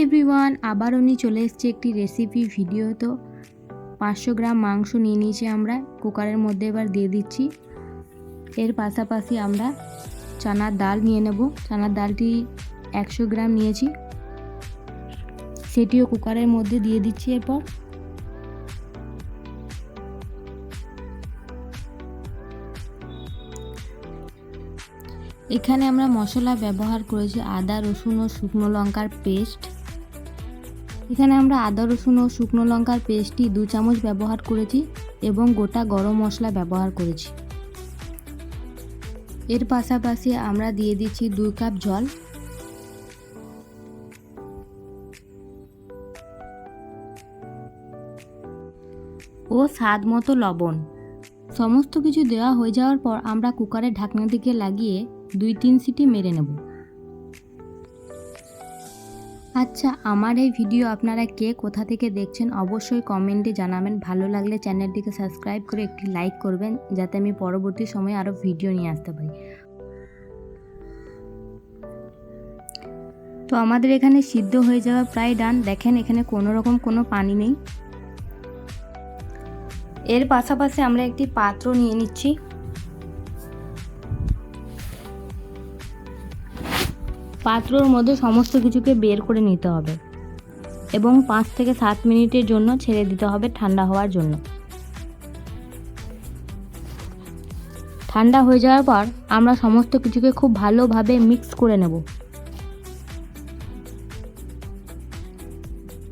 Everyone, আবার উনি চলে এসেছে একটি রেসিপি ভিডিও। তো 500 গ্রাম মাংস নিয়ে নিয়েছি আমরা, কুকারের মধ্যে এবার দিয়ে দিচ্ছি। এর পাশাপাশি আমরা চানার ডাল নিয়ে নেব। চানার ডালটি 100 গ্রাম নিয়েছি, সেটিও কুকারের মধ্যে দিয়ে দিচ্ছি। এরপর এখানে আমরা মশলা ব্যবহার করেছি আদা রসুন ও শুকনো লঙ্কার পেস্ট। এখানে আমরা আদা রসুন ও শুকনো লঙ্কার পেস্টটি 2 চামচ ব্যবহার করেছি এবং গোটা গরম মশলা ব্যবহার করেছি। এর পাশাপাশি আমরা দিয়ে দিচ্ছি 2 কাপ জল। ও স্বাদ মতো লবণ। সমস্ত কিছু দেওয়া হয়ে যাওয়ার পর আমরা কুকারের ঢাকনা দিকে লাগিয়ে 2-3 সিটি মেরে নেব। আচ্ছা, আমার এই ভিডিও আপনারা কে কোথা থেকে দেখছেন অবশ্যই কমেন্টে জানাবেন। ভালো লাগলে চ্যানেলটিকে সাবস্ক্রাইব করে একটি লাইক করবেন, যাতে আমি পরবর্তী সময়ে আরও ভিডিও নিয়ে আসতে পারি। তো আমাদের এখানে সিদ্ধ হয়ে যাওয়া প্রায় ডান। দেখেন, এখানে কোনো রকম কোনো পানি নেই। এর পাশাপাশি আমরা একটি পাত্র নিয়ে নিচ্ছি। পাত্রর মধ্যে সমস্ত কিছুকে বের করে নিতে হবে এবং 5 থেকে 7 মিনিটের জন্য ছেড়ে দিতে হবে ঠান্ডা হওয়ার জন্য। ঠান্ডা হয়ে যাওয়ার পর আমরা সমস্ত কিছুকে খুব ভালোভাবে মিক্স করে নেব।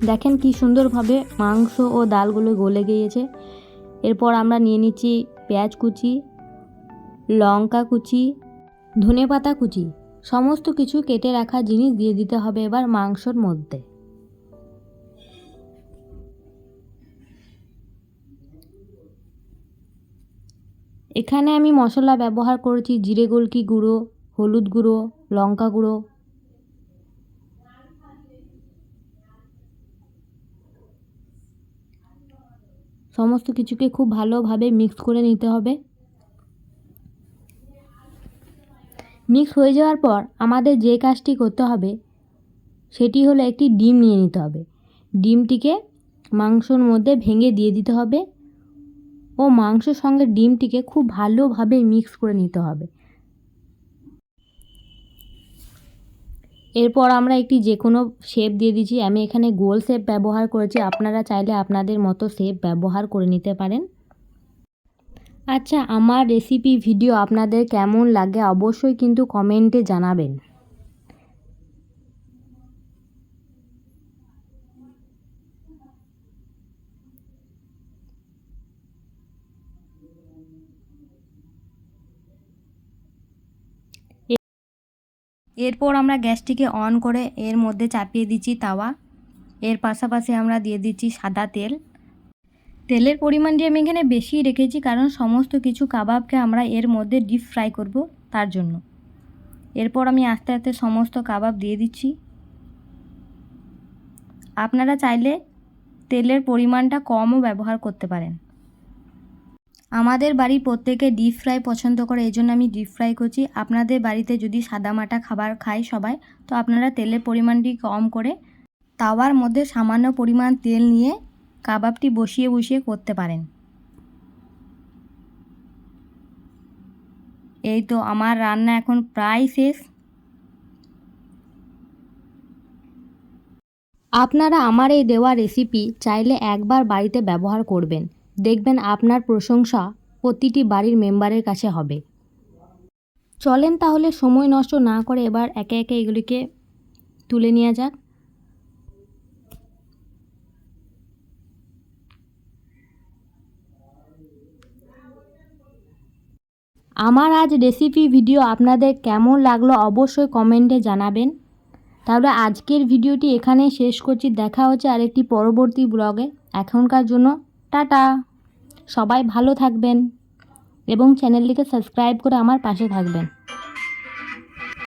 দেখেন কি সুন্দরভাবে মাংস ও ডালগুলো গলে গিয়েছে। এরপর আমরা নিয়ে নিচ্ছি পেঁয়াজ কুচি, লঙ্কা কুচি, ধনেপাতা কুচি। সমস্ত কিছু কেটে রাখা জিনিস দিয়ে দিতে হবে এবার মাংসর মধ্যে। এখানে আমি মশলা ব্যবহার করেছি জিরে গোলকি গুঁড়ো, হলুদ গুঁড়ো, লঙ্কা গুঁড়ো। সমস্ত কিছুকে খুব ভালোভাবে মিক্স করে নিতে হবে। মিক্স হয়ে যাওয়ার পর আমাদের যে কাজটি করতে হবে সেটি হলো একটি ডিম নিয়ে নিতে হবে। ডিমটিকে মাংসর মধ্যে ভেঙে দিয়ে দিতে হবে ও মাংসের সঙ্গে ডিমটিকে খুব ভালোভাবে মিক্স করে নিতে হবে। এরপর আমরা একটি যে কোনো শেপ দিয়ে দিচ্ছি। আমি এখানে গোল শেপ ব্যবহার করেছি, আপনারা চাইলে আপনাদের মতো শেপ ব্যবহার করে নিতে পারেন। আচ্ছা, আমার রেসিপি ভিডিও আপনাদের কেমন লাগে অবশ্যই কিন্তু কমেন্টে জানাবেন। এরপর আমরা গ্যাসটিকে অন করে এর মধ্যে চাপিয়ে দিচ্ছি তাওয়া। এর পাশাপাশি আমরা দিয়ে দিচ্ছি সাদা তেল। তেলের পরিমাণটি আমি এখানে বেশি রেখেছি, কারণ সমস্ত কিছু কাবাবকে আমরা এর মধ্যে ডিপ ফ্রাই করব, তার জন্য। এরপর আমি আস্তে আস্তে সমস্ত কাবাব দিয়ে দিচ্ছি। আপনারা চাইলে তেলের পরিমাণটা কমও ব্যবহার করতে পারেন। আমাদের বাড়ির প্রত্যেকে ডিপ ফ্রাই পছন্দ করে, এই জন্য আমি ডিপ ফ্রাই করছি। আপনাদের বাড়িতে যদি সাদামাটা খাবার খায় সবাই, তো আপনারা তেলের পরিমাণটি কম করে তাওয়ার মধ্যে সামান্য পরিমাণ তেল নিয়ে কাবাবটি বসিয়ে বসিয়ে করতে পারেন। এই তো আমার রান্না এখন প্রায় শেষ। আপনারা আমার এই দেওয়া রেসিপি চাইলে একবার বাড়িতে ব্যবহার করবেন, দেখবেন আপনার প্রশংসা প্রতিটি বাড়ির মেম্বারের কাছে হবে। চলেন তাহলে সময় নষ্ট না করে এবার একে একে এগুলিকে তুলে নেওয়া যাক। আমার আজ রেসিপি ভিডিও আপনাদের কেমন লাগলো অবশ্যই কমেন্টে জানাবেন। তাহলে আজকের ভিডিওটি এখানেই শেষ করছি। দেখা হচ্ছে আরেকটি পরবর্তী ব্লগে। এখনকার জন্য টাটা। সবাই ভালো থাকবেন এবং চ্যানেলটিকে সাবস্ক্রাইব করে আমার পাশে থাকবেন।